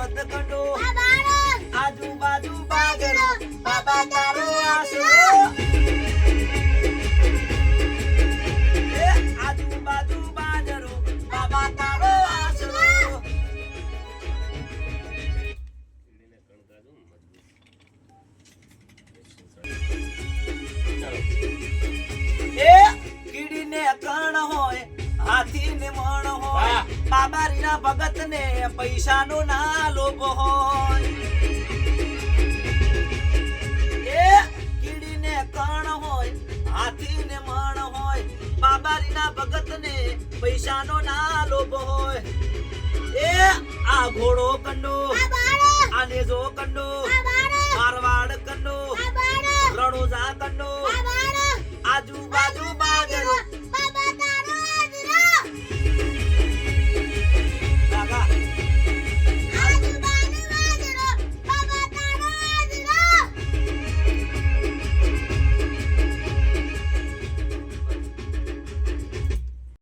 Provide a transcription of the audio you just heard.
પર્વત કંડો આજુબાજુ બાજરો બાબા તારો આશરો એ આજુબાજુ બાજરો બાબા તારો આશરો એ કીડીને કણ હોય હાથીને મણ હોય બાબારીના ભગતને પૈસાનો ના લોભ હોય એ કીડીને કણ હોય હાથીને મણ હોય બાબારીના ભગતને પૈસાનો ના લોભ હોય એ આ ઘોડો કંડો આને જો કંડો મારવાડ કંડો રણોજા કંડો આજુબાજુ